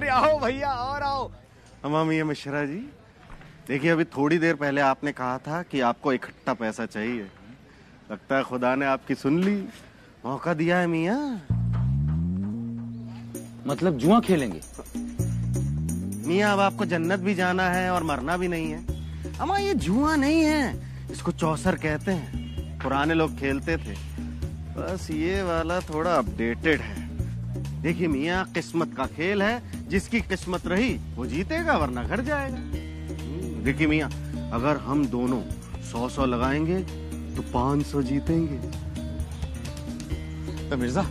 आओ भैया और आओ। मियां मिश्रा जी, देखिए अभी थोड़ी देर पहले आपने कहा था कि आपको इकट्ठा पैसा चाहिए। लगता है खुदा ने आपकी सुन ली, मौका दिया है मियां। मतलब जुआ खेलेंगे? मियां अब आपको जन्नत भी जाना है और मरना भी नहीं है। अमा ये जुआ नहीं है, इसको चौसर कहते हैं, पुराने लोग खेलते थे। बस ये वाला थोड़ा अपडेटेड है। देखिए मियां, किस्मत का खेल है, जिसकी किस्मत रही वो जीतेगा वरना घर जाएगा। देखिए मियां, अगर हम दोनों 100 लगाएंगे तो 500 जीतेंगे। तो मिर्जा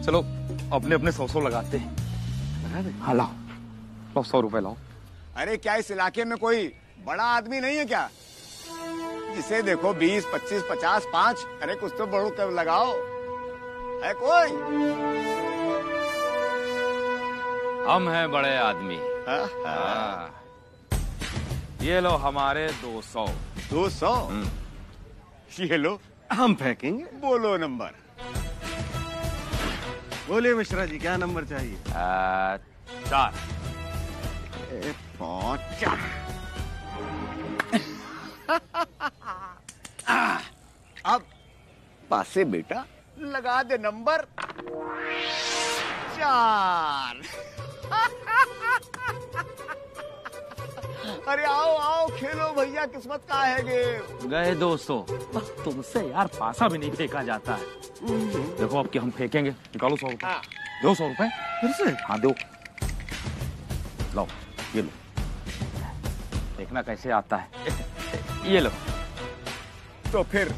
चलो अपने अपने 100 लगाते हैं। लगा दे। हाँ लाओ, 100 रुपए लाओ। अरे क्या इस इलाके में कोई बड़ा आदमी नहीं है क्या, जिसे देखो 20, 25, 50, 5? अरे कुछ तो बड़ो कर लगाओ, है कोई? हम हैं बड़े आदमी। हाँ। ये लो हमारे 200। 200? ये लो। हम फेंकेंगे। बोलो नंबर। बोलिए मिश्रा जी, क्या नंबर चाहिए? 4। 5। अब पासे बेटा लगा दे नंबर 4। अरे आओ आओ खेलो भैया, किस्मत का है गेम। गए 200। तुमसे यार पासा भी नहीं फेंका जाता है। देखो अब कि हम फेंकेंगे। निकालो 100 रुपए। दो 100 रुपए फिर से? हाँ दो। लो ये लो, देखना कैसे आता है। ये लो। तो फिर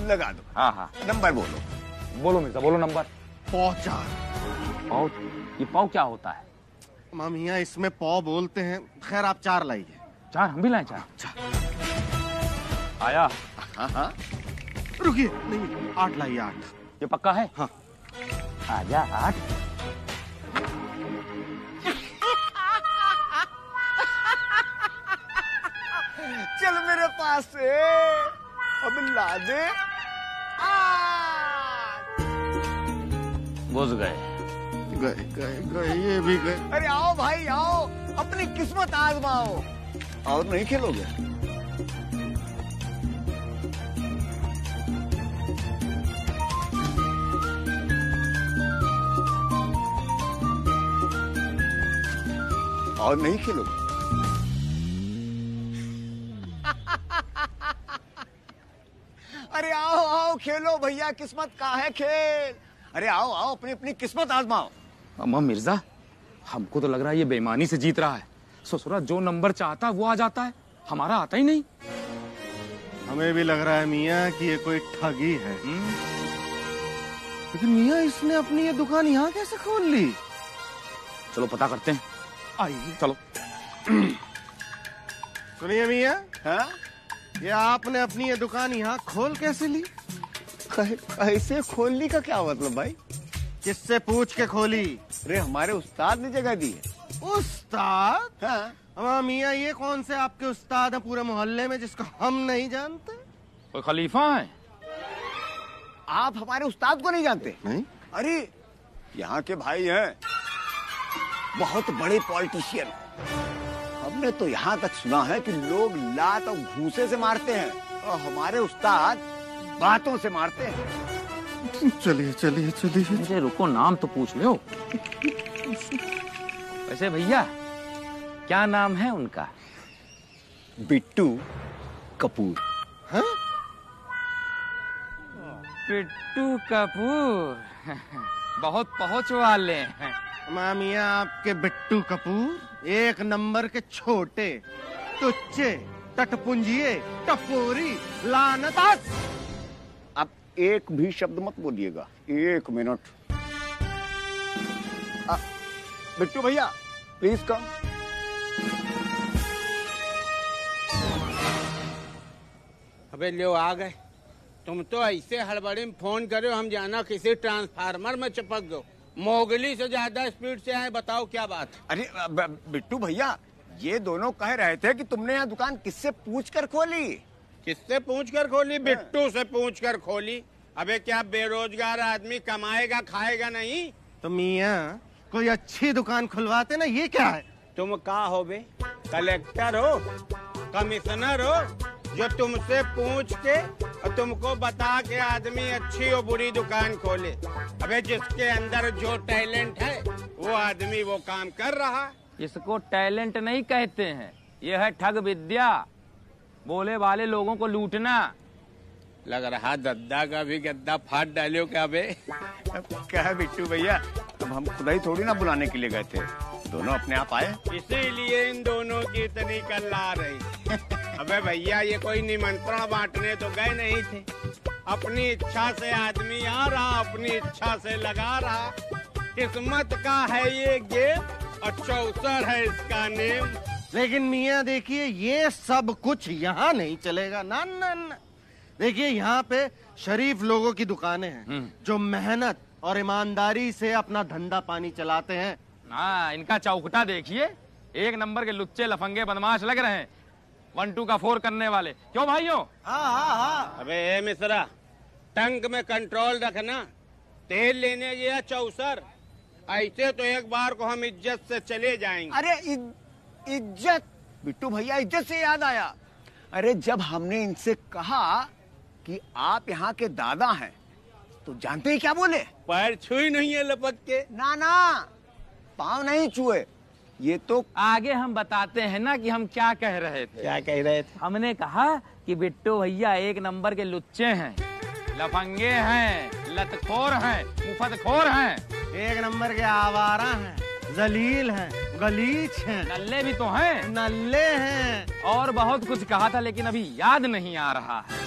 लगा दो। हाँ हाँ नंबर बोलो। बोलो मिर्जा, बोलो नंबर। 4। पाव? ये पाव क्या होता है? मियां इसमें पौ बोलते हैं। खैर आप 4 लाइए। 4? हम भी लाए 4? आया? हाँ हाँ रुकिए, नहीं 8 लाइए। 8। ये पक्का है? हाँ। आजा 8। चल मेरे पास से, अब ला दे 8। बुझ गए। गए गए गए, ये भी गए। अरे आओ भाई आओ, अपनी किस्मत आजमाओ। और नहीं खेलोगे? और नहीं खेलोगे? अरे आओ आओ खेलो भैया, किस्मत का है खेल। अरे आओ आओ, अपनी अपनी किस्मत आजमाओ। अम्मा मिर्जा, हमको तो लग रहा है ये बेईमानी से जीत रहा है। ससुरा जो नंबर चाहता है वो आ जाता है, हमारा आता ही नहीं। हमें भी लग रहा है मियां कि ये कोई ठगी है। लेकिन मियां, इसने अपनी ये दुकान यहाँ कैसे खोल ली? चलो पता करते हैं। आइए। चलो। सुनिए मियां, हाँ? ये आपने अपनी ये दुकान यहाँ खोल कैसे ली? कैसे खोलने का क्या मतलब भाई? किससे पूछ के खोली? अरे हमारे उस्ताद ने जगह दी है। उस्ताद? हाँ। अम्मा मियां, ये कौन से आपके उस्ताद हैं पूरे मोहल्ले में जिसको हम नहीं जानते? कोई खलीफा है? आप हमारे उस्ताद को नहीं जानते? नहीं। अरे यहाँ के भाई हैं, बहुत बड़े पॉलिटिशियन। हमने तो यहाँ तक सुना है कि लोग लात और घूंसे से मारते हैं, और हमारे उस्ताद बातों से मारते हैं। चलिए चलिए चलिए। मुझे रुको, नाम तो पूछ लो। वैसे भैया क्या नाम है उनका? बिट्टू कपूर। हाँ? बिट्टू कपूर। बहुत पहुंच वाले हैं। अम्मा मियां, आपके बिट्टू कपूर 1 नंबर के छोटे, तुच्चे, टटपुंजिए, टपोरी, लानत। आप एक भी शब्द मत बोलिएगा। 1 मिनट। बिट्टू भैया प्लीज कम। अबे लो आ गए। तुम तो ऐसे हड़बड़ी में फोन करो, हम जाना किसी ट्रांसफार्मर में चिपक गए। मोगली से ज्यादा स्पीड से आए, बताओ क्या बात? अरे बिट्टू भैया, ये दोनों कह रहे थे कि तुमने यहाँ दुकान किससे पूछ कर खोली? किससे पूछ कर खोली? बिट्टू से पूछ कर खोली। अबे क्या बेरोजगार आदमी कमाएगा खाएगा नहीं? तो मियां, कोई अच्छी दुकान खुलवाते ना। ये क्या है? तुम का हो बे? कलेक्टर हो, कमिश्नर हो, जो तुमसे पूछ के और तुमको बता के आदमी अच्छी और बुरी दुकान खोले? अबे जिसके अंदर जो टैलेंट है वो आदमी वो काम कर रहा। इसको टैलेंट नहीं कहते हैं, यह है ठग विद्या, बोले वाले लोगों को लूटना। लग रहा दद्दा का भी गद्दा फाड़ डालियो क्या बे? अब क्या है बिट्टू भैया, अब हम खुदा ही थोड़ी ना बुलाने के लिए गए थे, दोनों अपने आप आए। इसीलिए इन दोनों की इतनी कल आ रही। अबे भैया ये कोई निमंत्रण बांटने तो गए नहीं थे, अपनी इच्छा से आदमी आ रहा, अपनी इच्छा से लगा रहा। किस्मत का है ये गेम और चौसर है इसका नेम। लेकिन मियाँ देखिए, ये सब कुछ यहाँ नहीं चलेगा। ना ना ना, देखिए यहाँ पे शरीफ लोगों की दुकानें हैं जो मेहनत और ईमानदारी से अपना धंधा पानी चलाते हैं। हाँ, इनका चौकटा देखिए, एक नंबर के लुच्चे लफंगे बदमाश लग रहे हैं, 1 2 का 4 करने वाले। क्यों भाइयों? हाँ हाँ हाँ। अबे ए मिश्रा, टंक में कंट्रोल रखना। तेल लेने गया चौसर, ऐसे तो एक बार को हम इज्जत से चले जाएंगे। अरे इज्जत? बिट्टू भैया, इज्जत से याद आया, अरे जब हमने इनसे कहा कि आप यहाँ के दादा हैं, तो जानते ही क्या बोले? पैर छुई नहीं है लपक के। ना ना, पाँव नहीं छुए। ये तो आगे हम बताते हैं ना कि हम क्या कह रहे थे। क्या कह रहे थे? हमने कहा कि बिट्टू भैया एक नंबर के लुच्चे हैं, लफंगे हैं, लतखोर हैं, मुफतखोर हैं, एक नंबर के आवारा हैं, जलील हैं, गलीच हैं, नल्ले भी तो हैं, नल्ले हैं, और बहुत कुछ कहा था लेकिन अभी याद नहीं आ रहा है।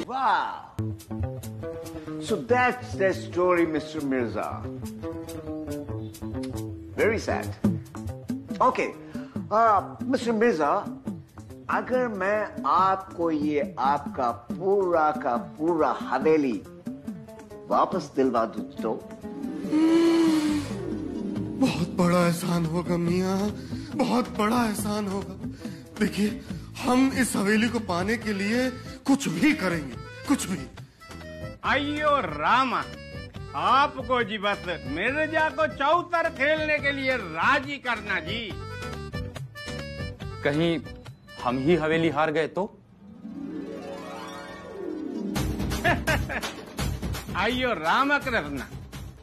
वाह, so that's the story, Mr. Mirza. Very sad. Okay, Mr. Mirza, अगर मैं आपको ये आपका पूरा का पूरा हवेली वापस दिलवा दूं तो? बहुत बड़ा एहसान होगा मियाँ, बहुत बड़ा एहसान होगा। देखिए, हम इस हवेली को पाने के लिए कुछ भी करेंगे, कुछ भी। अयो रामा, आपको जी बस मिर्जा को चौतर खेलने के लिए राजी करना जी। कहीं हम ही हवेली हार गए तो? अयो रामकृष्ण,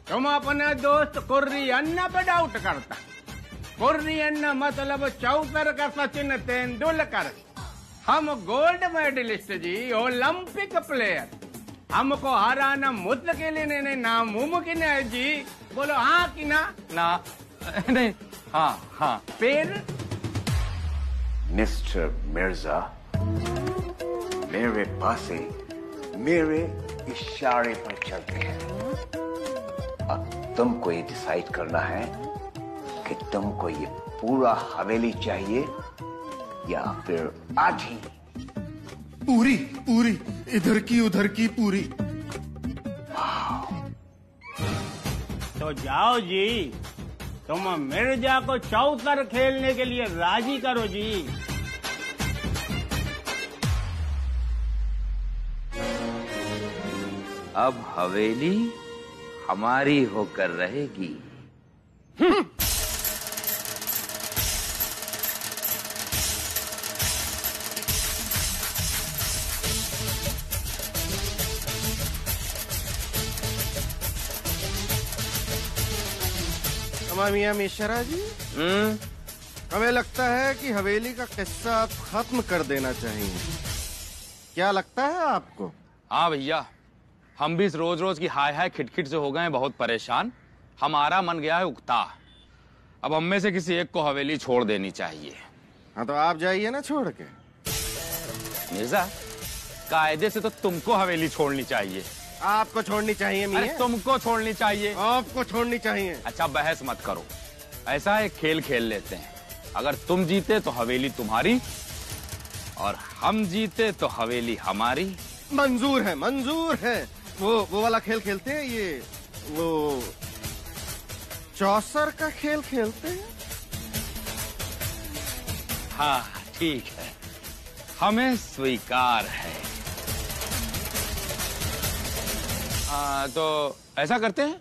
तुम अपने दोस्त कुर्री अन्ना पे डाउट करता। कुर्री अन्ना मतलब चौतर का सचिन तेंदुलकर। हम गोल्ड मेडलिस्ट जी, ओलंपिक प्लेयर। हमको हराना मुश्किल नहीं, नामुमकिन है जी। बोलो हाँ कि ना? ना नहीं, हाँ हाँ। फिर मिस्टर मिर्जा, मेरे पास मेरे इशारे पर चलते हैं। अब तुमको ये डिसाइड करना है कि तुमको ये पूरा हवेली चाहिए या फिर आधी? पूरी पूरी, इधर की उधर की पूरी। तो जाओ जी, तुम मिर्जा को चौतर खेलने के लिए राजी करो जी। अब हवेली हमारी होकर रहेगी। मियाँ मिश्रा जी, हमें लगता है कि हवेली का किस्सा आप खत्म कर देना चाहिए। क्या लगता है आपको? हाँ भैया, हम भी इस रोज रोज की हाय हाय खिटखिट से हो गए हैं बहुत परेशान। हमारा मन गया है उकता। अब हम में से किसी एक को हवेली छोड़ देनी चाहिए। हाँ तो आप जाइए ना छोड़ के। मिर्जा, कायदे से तो तुमको हवेली छोड़नी चाहिए। आपको छोड़नी चाहिए अरे मियाँ। तुमको छोड़नी चाहिए। आपको छोड़नी चाहिए। अच्छा, बहस मत करो। ऐसा एक खेल खेल लेते हैं, अगर तुम जीते तो हवेली तुम्हारी और हम जीते तो हवेली हमारी। मंजूर है, मंजूर है। वो वाला खेल खेलते हैं, ये वो चौसर का खेल खेलते हैं। हाँ ठीक है, हमें स्वीकार है। तो ऐसा करते हैं,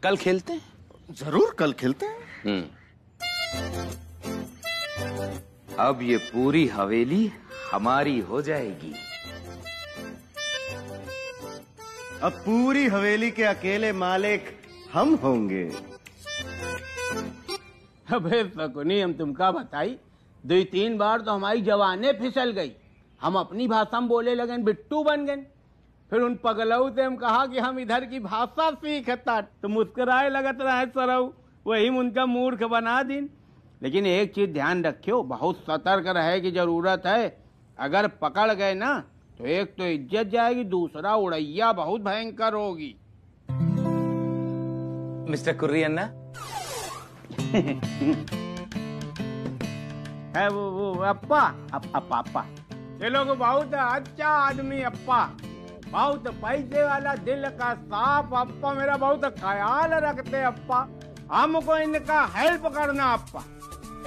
कल खेलते हैं? जरूर, कल खेलते हैं। अब ये पूरी हवेली हमारी हो जाएगी। अब पूरी हवेली के अकेले मालिक हम होंगे। अबे शकुनी, हम तुमका बताई 2-3 बार तो हमारी जवानें फिसल गई। हम अपनी भाषा में बोले लगे, बिट्टू बन गए। फिर उन पगलऊ से हम कहा कि हम इधर की भाषा सीखता, तो मुस्कुराए लगत रहे सरऊ। वही उनका मूर्ख बना दिन। लेकिन एक चीज ध्यान रखियो, बहुत सतर्क रहे की जरूरत है। अगर पकड़ गए ना तो एक तो इज्जत जाएगी, दूसरा उड़ैया बहुत भयंकर होगी। मिस्टर कुर्री अन्ना, है वो अप्पा अप्पा ये लोग बहुत अच्छा आदमी अप्पा, बहुत पैसे वाला, दिल का साफ अप्पा, मेरा बहुत ख्याल रखते अप्पा। हमको इनका हेल्प करना अप्पा।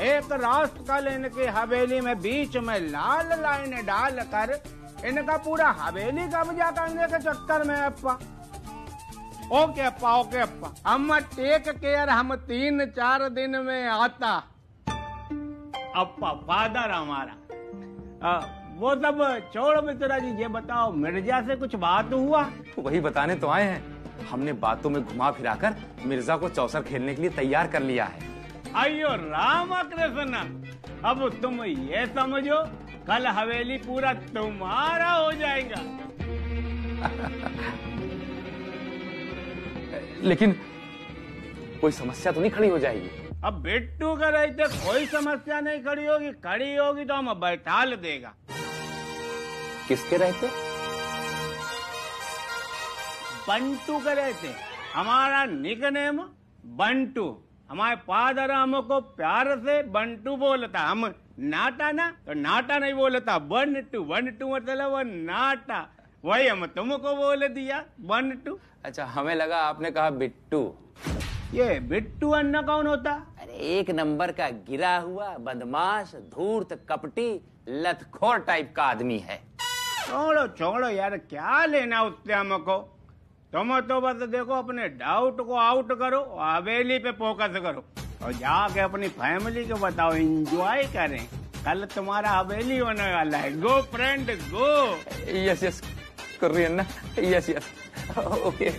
एक राष्ट्र कल इनकी हवेली में बीच में लाल लाइन डाल कर इनका पूरा हवेली कब्जा करने के चक्कर में अप्पा। ओके अप्पा, ओके अप्पा, हम टेक केयर, हम 3-4 दिन में आता अप्पा। फादर हमारा वो सब छोड़ मित्रा जी, ये बताओ मिर्जा से कुछ बात हुआ? वही बताने तो आए हैं। हमने बातों में घुमा फिराकर मिर्जा को चौसर खेलने के लिए तैयार कर लिया है। अयो राम कृष्ण, अब तुम ये समझो कल हवेली पूरा तुम्हारा हो जाएगा। लेकिन कोई समस्या तो नहीं खड़ी हो जाएगी? अब बिट्टू का रहते कोई समस्या नहीं खड़ी होगी, खड़ी होगी तो हम बैठाल देगा। किसके रहते? बंटू का रहते, हमारा निकनेम बंटू। हमारे फादर हमको प्यार से बंटू बोलता। हम नाटा ना तो नाटा नहीं बोलता, बंटू। बंटू मतलब वो नाटा, वही हम तुमको बोल दिया बंटू। अच्छा, हमें लगा आपने कहा बिट्टू। ये बिट्टू अन्ना कौन होता? अरे एक नंबर का गिरा हुआ बदमाश, धूर्त, कपटी, लतखोर टाइप का आदमी है। छोड़ो छोड़ो यार, क्या लेना उससे हमको। तुम तो बस देखो अपने डाउट को आउट करो, हवेली पे फोकस करो और जाके अपनी फैमिली को बताओ, एंजॉय करें। कल तुम्हारा हवेली होने वाला है। Go friend go. Yes yes Kurri anna, yes yes, okay.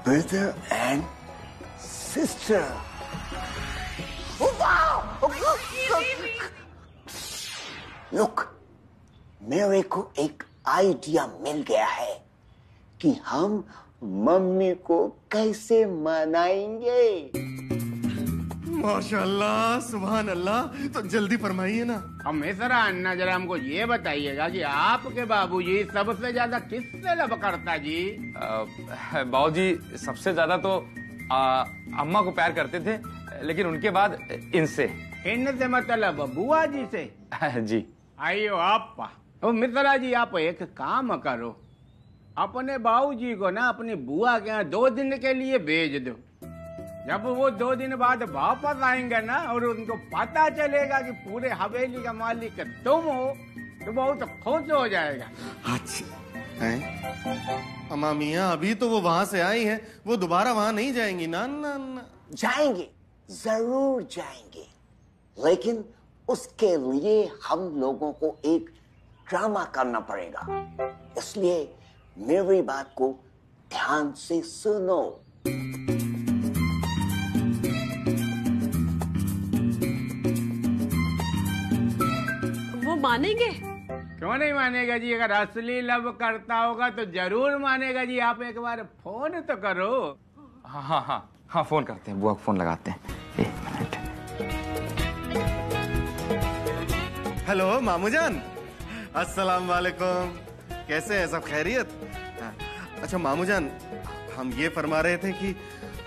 Brother and sister. Oh, wow! Look, मेरे को एक आइडिया मिल गया है कि हम मम्मी को कैसे मनाएंगे। माशाअल्लाह, सुभान अल्लाह। तो जल्दी फरमाइए ना। अब मिश्रा अन्ना, जरा हमको ये बताइएगा कि आपके बाबूजी सबसे ज्यादा किससे लब करता जी? बाबूजी सबसे ज्यादा तो अम्मा को प्यार करते थे, लेकिन उनके बाद इनसे। इनसे मतलब बुआ जी से? जी। आइयो आपा। तो मिश्रा जी, आप एक काम करो, अपने बाबूजी को ना अपनी बुआ के यहाँ 2 दिन के लिए भेज दो। जब वो 2 दिन बाद वापस आएंगे ना और उनको पता चलेगा कि पूरे हवेली का मालिक तुम हो, तो बहुत खुश हो जाएगा। अच्छा अम्मा मियाँ, अभी तो वो वहां से आई हैं, वो दोबारा वहां नहीं जाएंगी ना? ना ना जाएंगे, जरूर जाएंगे, लेकिन उसके लिए हम लोगों को एक ड्रामा करना पड़ेगा। इसलिए मेरी बात को ध्यान से सुनो। वो मानेंगे? क्यों नहीं मानेगा जी? अगर असली लव करता होगा तो जरूर मानेगा जी। आप एक बार फोन तो करो। हाँ हाँ हाँ हाँ, फोन करते हैं, बुआ को फोन लगाते हैं। 1 मिनट। हेलो मामू जान, अस्सलाम वालेकुम। कैसे हैं सब? खैरियत? अच्छा मामू जान, हम ये फरमा रहे थे कि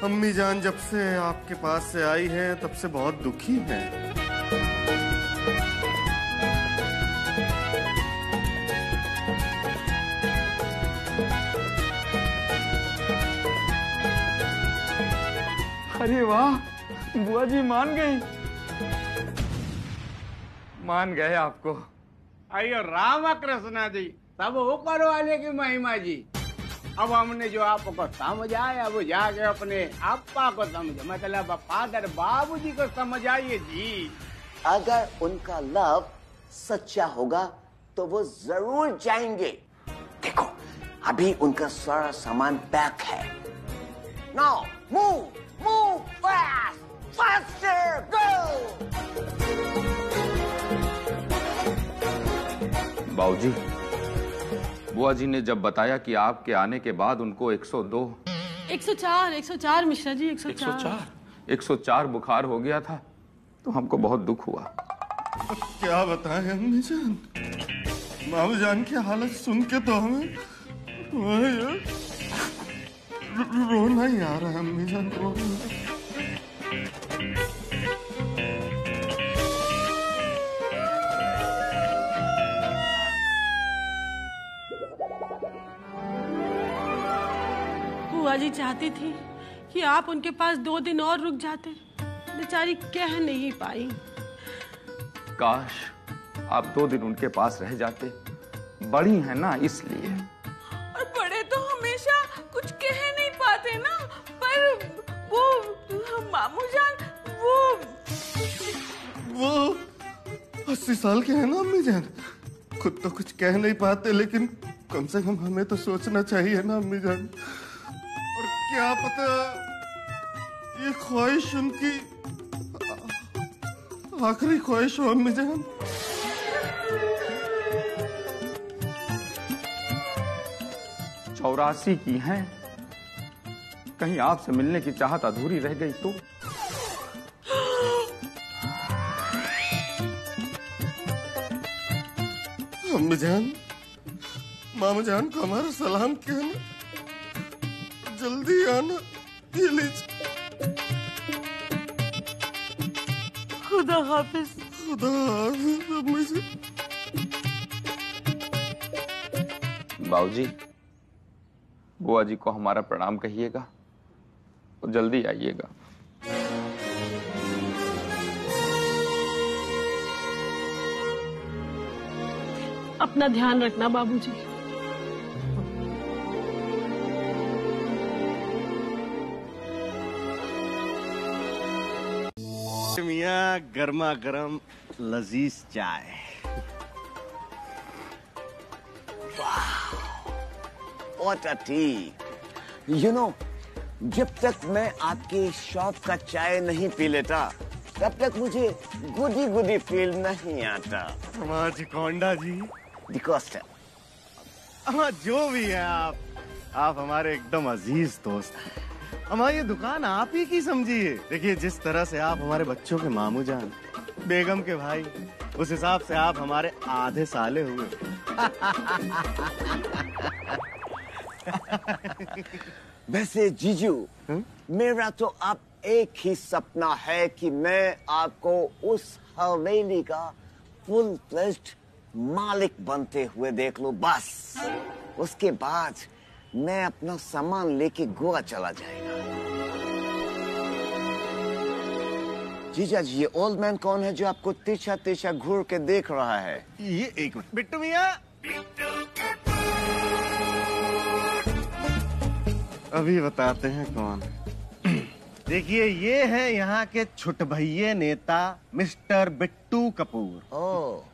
अम्मी जान जब से आपके पास से आई हैं तब से बहुत दुखी हैं। अरे वाह, बुआ जी मान गई। मान गए आपको। अयो राम कृष्णा जी, सब ऊपर वाले की महिमा जी। अब हमने जो आपको समझाया वो जाके अपने आपा को समझ, मतलब फादर बाबूजी को समझाइए जी। अगर उनका लव सच्चा होगा तो वो जरूर जाएंगे। देखो अभी उनका सारा सामान पैक है। नाउ मूव फास्ट, फास्टर गो। बाबूजी, बुआ जी ने जब बताया कि आपके आने के बाद उनको 104 मिश्रा जी, 104 बुखार हो गया था, तो हमको बहुत दुख हुआ। क्या बताएं अम्मी जान, मामू जान की हालत सुन के तो हमें रोना ही आ रहा है अम्मी जान, रोना। बुआ जी चाहती थी कि आप उनके पास 2 दिन और रुक जाते, बेचारी कह नहीं पाई। काश आप 2 दिन उनके पास रह जाते, बड़ी है ना इसलिए। और बड़े तो हमेशा कुछ कह नहीं पाते ना, पर वो मामू जान वो 80 साल के हैं ना अम्मी जान, खुद तो कुछ कह नहीं पाते, लेकिन कम से कम हमें तो सोचना चाहिए ना अम्मी जान। और क्या पता ये ख्वाहिश उनकी आखिरी ख्वाहिश हो अम्मी जान। चौरासी की हैं, कहीं आपसे मिलने की चाहत अधूरी रह गई तो? अम्मी जान, मामू जान को हमारा सलाम कहना, जल्दी आना। ये लीजिए। खुदा हाफिज। खुदा हाफिज अम्मी जी। बाबूजी, बुआ जी को हमारा प्रणाम कहिएगा और जल्दी आइएगा। अपना ध्यान रखना बाबूजी। मियाँ गर्मा गर्म लजीज चाय। What a tea! You know, जब तक मैं आपकी शॉप का चाय नहीं पी लेता, तब तक मुझे गुदी फील नहीं आता। हाँ जी कोंडा जी, The coaster. हाँ जो भी है आप हमारे एकदम अजीज दोस्त हैं। हमारी ये दुकान आप ही की समझिए। देखिए जिस तरह से आप हमारे बच्चों के मामू जान, बेगम के भाई, उस हिसाब से आप हमारे आधे साले हुए। वैसे जीजू, मेरा तो अब एक ही सपना है कि मैं आपको उस हवेली का फुल फ्लेज्ड मालिक बनते हुए देख लूं, बस। उसके बाद मैं अपना सामान लेके गोवा चला जाएगा। जीजा जी, ये ओल्ड मैन कौन है जो आपको तिरछा तिरछा घूर के देख रहा है? ये एक मिनट, बिट्टू मियाँ। अभी बताते हैं कौन। देखिए ये है यहाँ के छुटभैये नेता मिस्टर बिट्टू कपूर। ओह,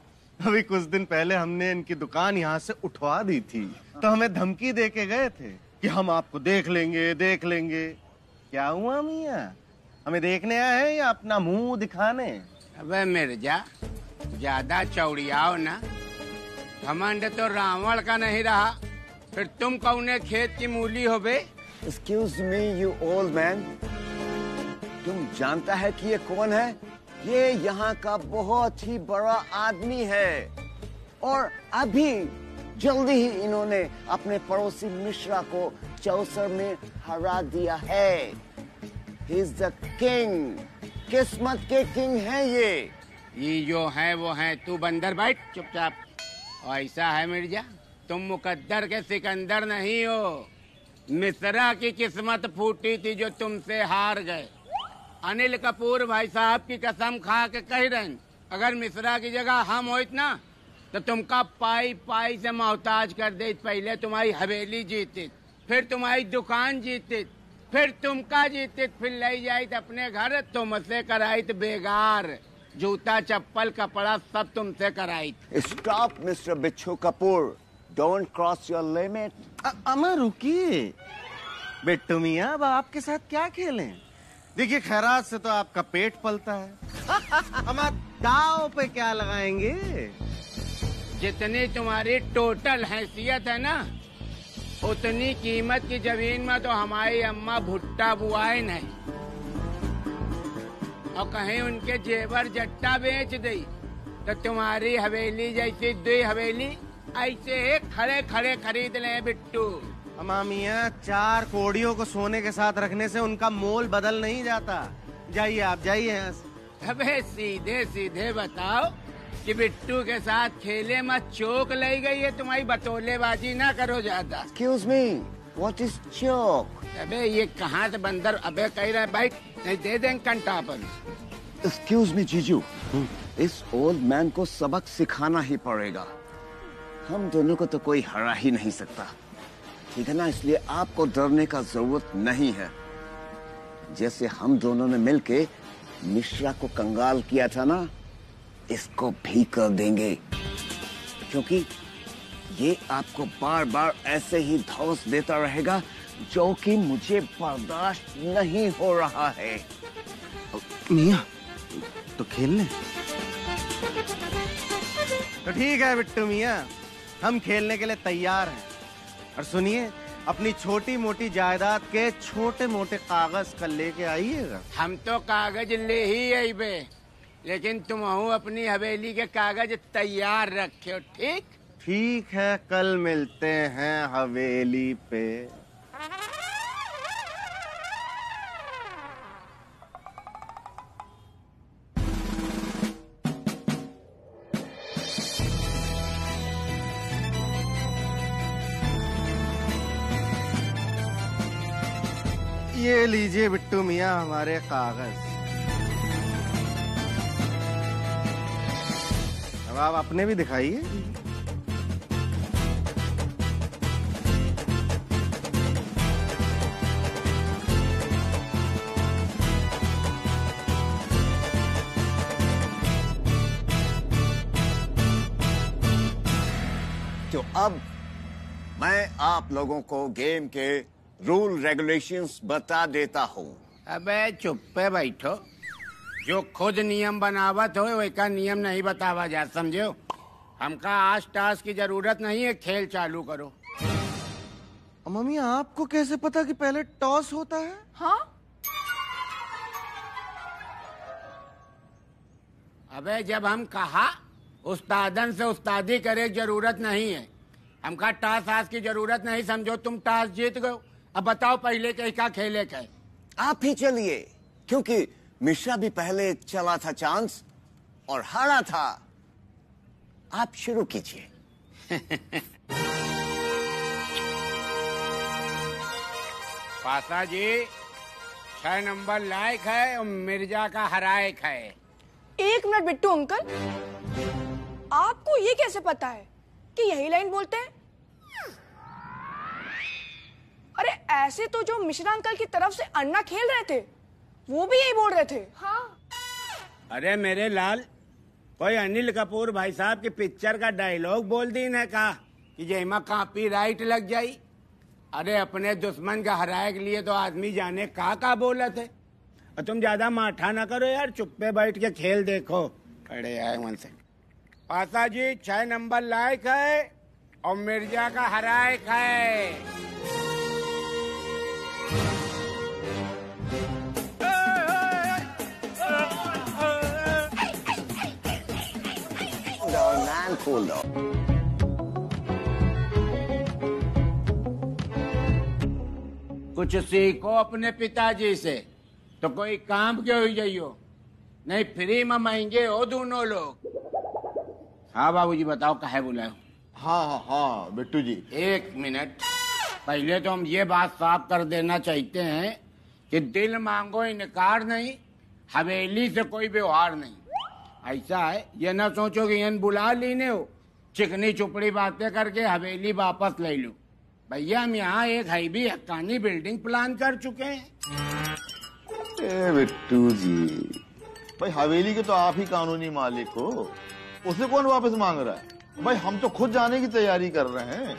अभी कुछ दिन पहले हमने इनकी दुकान यहाँ से उठवा दी थी, तो हमें धमकी दे के गए थे कि हम आपको देख लेंगे। क्या हुआ मियाँ, हमें देखने आए हैं या अपना मुंह दिखाने? अबे मिर्जा, ज्यादा चौड़ियाओ ना। घमंड तो रावण का नहीं रहा, फिर तुम कौने खेत की मूली हो बे? Excuse me you old man, तुम जानता है कि ये कौन है? ये यहाँ का बहुत ही बड़ा आदमी है, और अभी जल्दी ही इन्होंने अपने पड़ोसी मिश्रा को चौसर में हरा दिया है। ही इज द किंग, किस्मत के किंग है ये जो है वो है, तू बंदर बैठ चुपचाप। ऐसा है मिर्जा, तुम मुकद्दर के सिकंदर नहीं हो। मिश्रा की किस्मत फूटी थी जो तुमसे हार गए। अनिल कपूर भाई साहब की कसम खा के कह रहे हैं, अगर मिश्रा की जगह हम होइत ना तो तुमका पाई पाई से मोहताज कर दे। पहले तुम्हारी हवेली जीते, फिर तुम्हारी दुकान जीते, फिर तुमका जीते, फिर ले जाए अपने घर, तुमसे कराई बेगार, जूता चप्पल कपड़ा सब तुमसे कराई। Stop mister Bichhoo Kapoor, don't cross your limit. Amar रुकिए बिट्टू मियाँ, अब आपके साथ क्या खेलें? देखिए खैरात से तो आपका पेट पलता है। हम आप दाव पे क्या लगाएंगे? जितनी तुम्हारी टोटल हैसियत है ना, उतनी कीमत की जमीन में तो हमारी अम्मा भुट्टा बुआए नहीं, और कहीं उनके जेवर जट्टा बेच दी तो तुम्हारी हवेली जैसी 2 हवेली ऐसे खड़े खड़े खरीद ले बिट्टू। अम्मा मियाँ, 4 कोड़ियों को सोने के साथ रखने से उनका मोल बदल नहीं जाता। जाइए आप, जाइए यहाँ से। अबे सीधे सीधे बताओ कि बिट्टू के साथ खेले मत, चौक ले गई है तुम्हारी, बतौलेबाजी ना करो ज्यादा। Excuse me, what is joke? अबे ये कहाँ से बंदर, अबे कह रहा है बैठ, नहीं दे देंगे कंटापन। Excuse me जीजू, इस ओल्ड मैन को सबक सिखाना ही पड़ेगा। हम दोनों को तो कोई हरा ही नहीं सकता, ठीक है ना? इसलिए आपको डरने का जरूरत नहीं है। जैसे हम दोनों ने मिलके मिश्रा को कंगाल किया था ना, इसको भी कर देंगे, क्योंकि ये आपको बार बार ऐसे ही धौंस देता रहेगा, जो कि मुझे बर्दाश्त नहीं हो रहा है। मियाँ तो खेल लें। तो ठीक है बिट्टू मियाँ, हम खेलने के लिए तैयार हैं। और सुनिए, अपनी छोटी मोटी जायदाद के छोटे मोटे कागज कल लेके आइएगा। हम तो कागज ले ही आई बे, लेकिन तुम अपनी हवेली के कागज तैयार रखे हो, ठीक? ठीक है, कल मिलते हैं हवेली पे। ये लीजिए बिट्टू मियाँ हमारे कागज। अब आप अपने भी दिखाइए। तो अब मैं आप लोगों को गेम के रूल रेगुलेशंस बता देता हूँ। अबे चुप पे बैठो, जो खुद नियम बनावत हो वैका नियम नहीं बतावा जा, समझो? हमका आज टास्क की जरूरत नहीं है, खेल चालू करो। मम्मी आपको कैसे पता कि पहले टॉस होता है? हाँ, अबे जब हम कहा उस्तादन से उस्तादी करे जरूरत नहीं है, हमका टास आज की जरूरत नहीं, समझो? तुम टास जीत गए, अब बताओ पहले क्या खेले के? आप ही चलिए, क्योंकि मिश्रा भी पहले चला था चांस और हारा था। आप शुरू कीजिए। पासा जी, 6 नंबर लायक है और मिर्जा का हरायक है। 1 मिनट बिट्टू अंकल, आपको ये कैसे पता है कि यही लाइन बोलते हैं? अरे ऐसे तो जो मिश्रा अंकल की तरफ से अन्ना खेल रहे थे वो भी यही बोल रहे थे। हाँ। अरे मेरे लाल, कोई अनिल कपूर भाई साहब की पिक्चर का डायलॉग बोल दी है कहा कि जयमा कॉपीराइट लग जाई। अरे अपने दुश्मन का हराए के लिए तो आदमी जाने का बोला थे। और तुम ज्यादा माठा ना करो यार, चुप्पे बैठ के खेल देखो। खड़े आए वहां से। पासा जी 6 नंबर लायक है और मिर्जा का हरायक है। Cool though. कुछ सीखो अपने पिताजी से, तो कोई काम क्यों ही जाइयो, नहीं फ्री में महंगे हो दोनों लोग। हाँ बाबूजी बताओ काहे बुलाए? हाँ बिट्टू जी। 1 मिनट, पहले तो हम ये बात साफ कर देना चाहते हैं कि दिल मांगो इनकार नहीं, हवेली से कोई व्यवहार नहीं। ऐसा है, ये ना सोचो कि यन बुला लीने हो, चिकनी चुपड़ी बातें करके हवेली वापस ले लो। भैया हम यहाँ एक हैवी हक्कानी बिल्डिंग प्लान कर चुके हैं। ए बिट्टू जी, भाई हवेली के तो आप ही कानूनी मालिक हो, उसे कौन वापस मांग रहा है? भाई हम तो खुद जाने की तैयारी कर रहे हैं।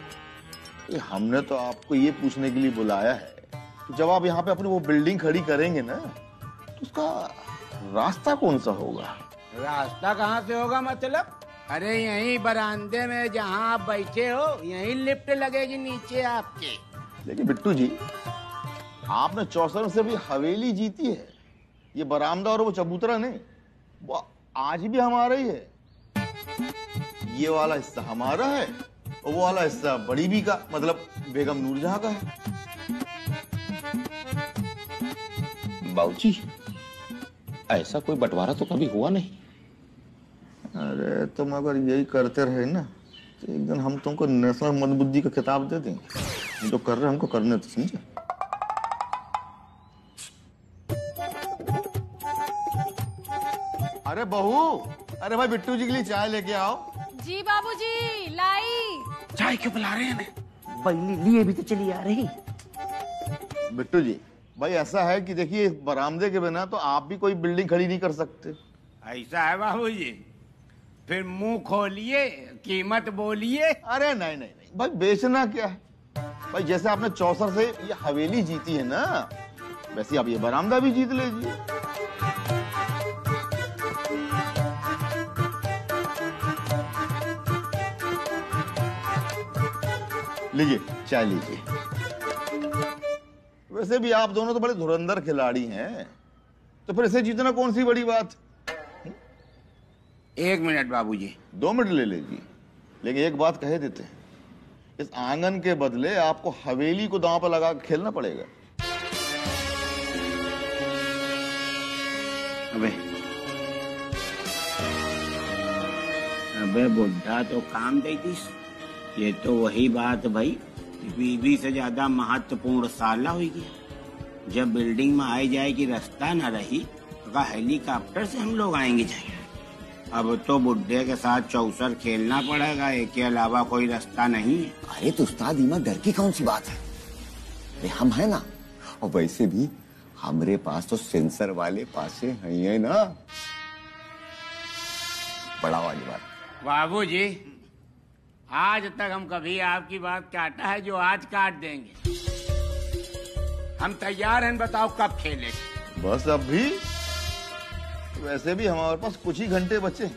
हमने तो आपको ये पूछने के लिए बुलाया है कि जब आप यहाँ पे अपनी वो बिल्डिंग खड़ी करेंगे ना, तो उसका रास्ता कौन सा होगा? रास्ता कहाँ से होगा मतलब? अरे यहीं बरामदे में जहाँ आप बैठे हो, यहीं लिफ्ट लगेगी नीचे आपके। लेकिन बिट्टू जी, आपने चौसर से भी हवेली जीती है, ये बरामदा और वो चबूतरा नहीं, वो आज भी हमारा ही है। ये वाला हिस्सा हमारा है और वो वाला हिस्सा बड़ी बी का, मतलब बेगम नूरजहां का है। बाबूजी, ऐसा कोई बंटवारा तो कभी हुआ नहीं। अरे तुम अगर यही करते रहे ना, तो एक दिन हम तुमको नेशनल मंदबुद्धि का खिताब दे देंगे। हम तो कर रहे, हमको करने तो समझे। अरे बहू, अरे भाई बिट्टू जी के लिए चाय लेके आओ। जी बाबूजी, लाई। चाय क्यों पिला रहे हैं? पहले लिए भी तो चली आ रही। बिट्टू जी, भाई ऐसा है कि देखिए, बरामदे के बिना तो आप भी कोई बिल्डिंग खड़ी नहीं कर सकते। ऐसा है बाबूजी, फिर मुंह खोलिए, कीमत बोलिए। अरे नहीं नहीं नहीं भाई, बेचना क्या है भाई? जैसे आपने चौसर से ये हवेली जीती है ना, वैसे आप ये बरामदा भी जीत लीजिए। लीजिए चाय लीजिए। वैसे भी आप दोनों तो बड़े धुरंधर खिलाड़ी हैं, तो फिर इसे जीतना कौन सी बड़ी बात? 1 मिनट बाबूजी। 2 मिनट ले लीजिए, लेकिन एक बात कह देते हैं, इस आंगन के बदले आपको हवेली को दांव पर लगा के खेलना पड़ेगा। अबे बुढ़ा तो काम देती। ये तो वही बात भाई, बीवी से ज्यादा महत्वपूर्ण साला होगी। जब बिल्डिंग में आई जाएगी, रास्ता न रही तो हेलीकॉप्टर से हम लोग आएंगे जाएंगे। अब तो बुढ़े के साथ चौसर खेलना पड़ेगा, एक के अलावा कोई रास्ता नहीं है। अरे तो उस्ताद, इमा डर की कौन सी बात है? अरे हम है ना, और वैसे भी हमारे पास तो सेंसर वाले पासे हैं ना। बड़ा वाली बात। बाबूजी, आज तक हम कभी आपकी बात काटा है जो आज काट देंगे। हम तैयार हैं, बताओ कब खेले? बस अब भी, वैसे भी हमारे पास कुछ ही घंटे बचे,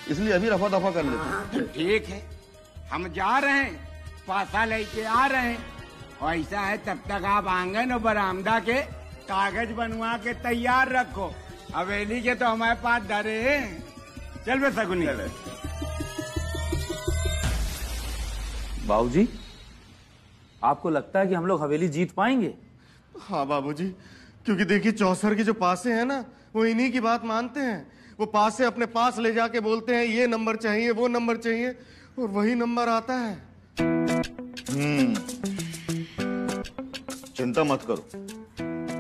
इसलिए अभी रफा दफा कर लेते हैं। ठीक है, हम जा रहे हैं, पासा लेके आ रहे हैं। और ऐसा है, तब तक आप आंगन और बरामदा के कागज बनवा के तैयार रखो। हवेली के तो हमारे पास डरे हैं। चल बे सगुनी। बाबूजी, आपको लगता है कि हम लोग हवेली जीत पाएंगे? हाँ बाबूजी, क्योंकि देखिए चौसर के जो पासे हैं ना, वो इन्हीं की बात मानते हैं। वो पासे अपने पास ले जाके बोलते हैं ये नंबर चाहिए, वो नंबर चाहिए, और वही नंबर आता है। चिंता मत करो,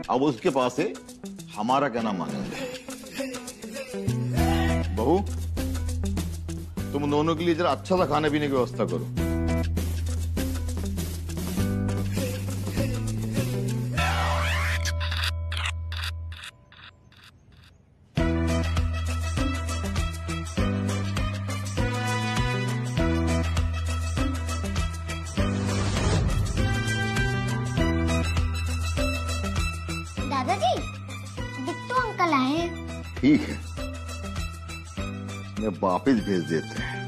अब उसके पास से हमारा कहना मानेंगे। बहू, तुम दोनों के लिए जरा अच्छा सा खाने पीने की व्यवस्था करो। दादाजी, बिट्टू अंकल आए हैं। ठीक है, मैं वापिस भेज देते हैं।